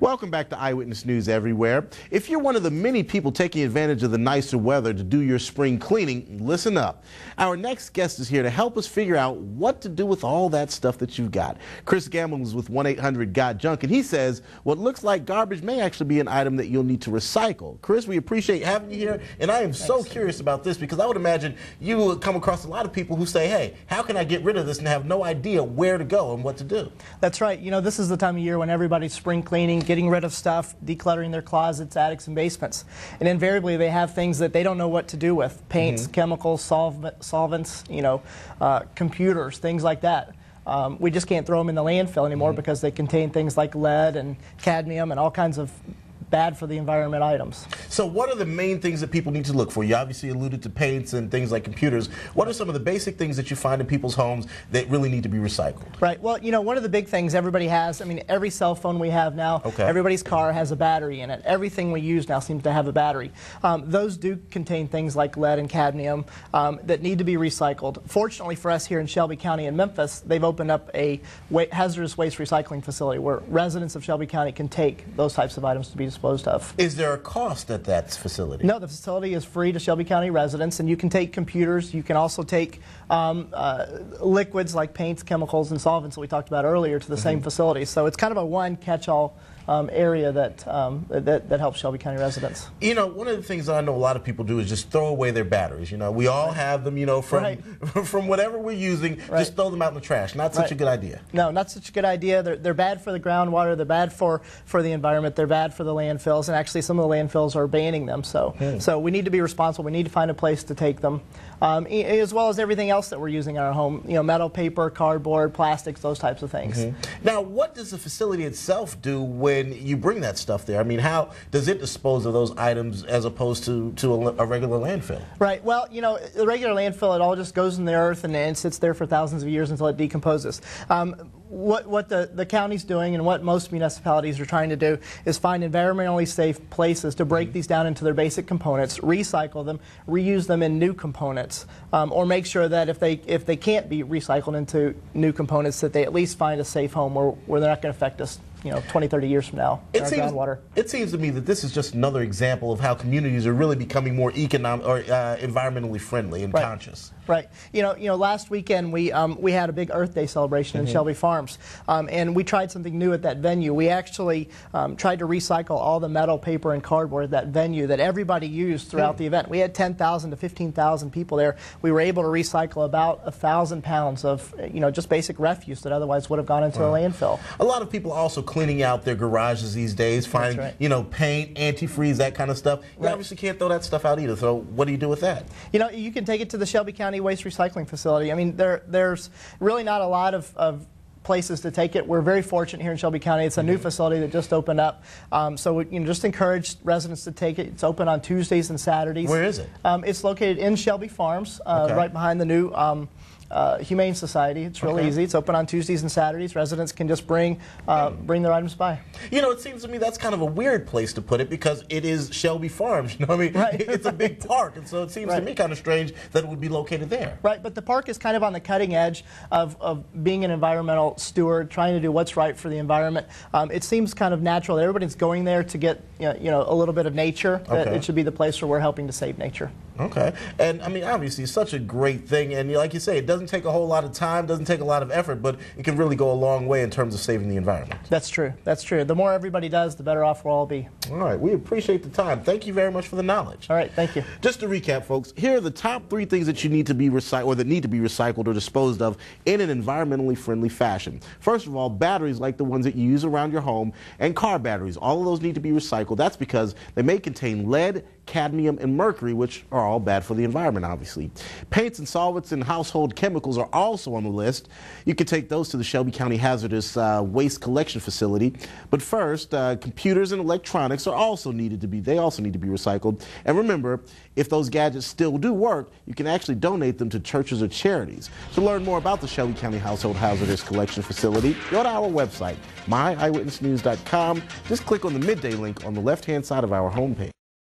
Welcome back to Eyewitness News Everywhere. If you're one of the many people taking advantage of the nicer weather to do your spring cleaning, listen up. Our next guest is here to help us figure out what to do with all that stuff that you've got. Chris Gammill is with 1-800-GOT-JUNK, and he says what looks like garbage may actually be an item that you'll need to recycle. Chris, we appreciate having you here, and I am so curious about this because I would imagine you would come across a lot of people who say, hey, how can I get rid of this, and have no idea where to go and what to do? That's right. You know, this is the time of year when everybody's spring cleaning, getting rid of stuff, decluttering their closets, attics, and basements. And invariably they have things that they don't know what to do with. Paints, chemicals, solvents, you know, computers, things like that. We just can't throw them in the landfill anymore because they contain things like lead and cadmium and all kinds of bad for the environment items. So what are the main things that people need to look for? You obviously alluded to paints and things like computers. What are some of the basic things that you find in people's homes that really need to be recycled? Right. Well, you know, one of the big things everybody has, I mean, every cell phone we have now, everybody's car has a battery in it. Everything we use now seems to have a battery. Those do contain things like lead and cadmium that need to be recycled. Fortunately for us here in Shelby County and Memphis, they've opened up a hazardous waste recycling facility where residents of Shelby County can take those types of items to be disposed of. Is there a cost at that facility? No, the facility is free to Shelby County residents, and you can take computers. You can also take liquids like paints, chemicals, and solvents that we talked about earlier to the same facility. So it's kind of a one catch-all area that helps Shelby County residents. You know, one of the things that I know a lot of people do is just throw away their batteries. You know, we all have them, you know, from from whatever we're using, just throw them out in the trash. Not such a good idea. No, not such a good idea. They're bad for the groundwater, they're bad for the environment, they're bad for the landfills, and actually some of the landfills are banning them. So we need to be responsible. We need to find a place to take them, as well as everything else that we're using in our home, you know, metal, paper, cardboard, plastics, those types of things. Now, what does the facility itself do when you bring that stuff there? I mean, how does it dispose of those items as opposed to a regular landfill? Right. Well, you know, the regular landfill, it all just goes in the earth and sits there for thousands of years until it decomposes. What the county's doing and what most municipalities are trying to do is find environmentally safe places to break these down into their basic components, recycle them, reuse them in new components, or make sure that if they can't be recycled into new components, that they at least find a safe home where they're not going to affect us, you know, 20, 30 years from now in our groundwater. It seems to me that this is just another example of how communities are really becoming more economic or environmentally friendly and conscious. Right. You know, last weekend we had a big Earth Day celebration in Shelby Farms, and we tried something new at that venue. We actually tried to recycle all the metal, paper, and cardboard at that venue that everybody used throughout the event. We had 10,000 to 15,000 people there. We were able to recycle about 1,000 pounds of, you know, just basic refuse that otherwise would have gone into a landfill. A lot of people also cleaning out their garages these days, finding you know, paint, antifreeze, that kind of stuff. You obviously can't throw that stuff out either. So what do you do with that? You know, you can take it to the Shelby County Waste Recycling Facility. I mean, there's really not a lot of places to take it. We're very fortunate here in Shelby County. It's a new facility that just opened up. So we just encourage residents to take it. It's open on Tuesdays and Saturdays. Where is it? It's located in Shelby Farms, right behind the new Humane Society. It's real easy. It's open on Tuesdays and Saturdays. Residents can just bring their items by. You know, it seems to me that's kind of a weird place to put it because it is Shelby Farms. You know what I mean? It's a big park, and so it seems to me kind of strange that it would be located there. Right, but the park is kind of on the cutting edge of being an environmental steward, trying to do what's right for the environment. It seems kind of natural that everybody's going there to get you know, a little bit of nature. That it should be the place where we're helping to save nature. Okay, and I mean, obviously, it's such a great thing, and like you say, it doesn't take a whole lot of time, doesn't take a lot of effort, but it can really go a long way in terms of saving the environment. That's true. That's true. The more everybody does, the better off we'll all be. All right, we appreciate the time. Thank you very much for the knowledge. All right, thank you. Just to recap, folks, here are the top 3 things that you need to be recycled, or that need to be recycled or disposed of in an environmentally friendly fashion. First of all, batteries like the ones that you use around your home, and car batteries. All of those need to be recycled. That's because they may contain lead, cadmium, and mercury, which are all bad for the environment, obviously. Paints and solvents and household chemicals are also on the list. You can take those to the Shelby County Hazardous Waste Collection Facility. But first, computers and electronics are also needed to be recycled. And remember, if those gadgets still do work, you can actually donate them to churches or charities. To learn more about the Shelby County Household Hazardous Collection Facility, go to our website, myeyewitnessnews.com. Just click on the midday link on the left-hand side of our homepage.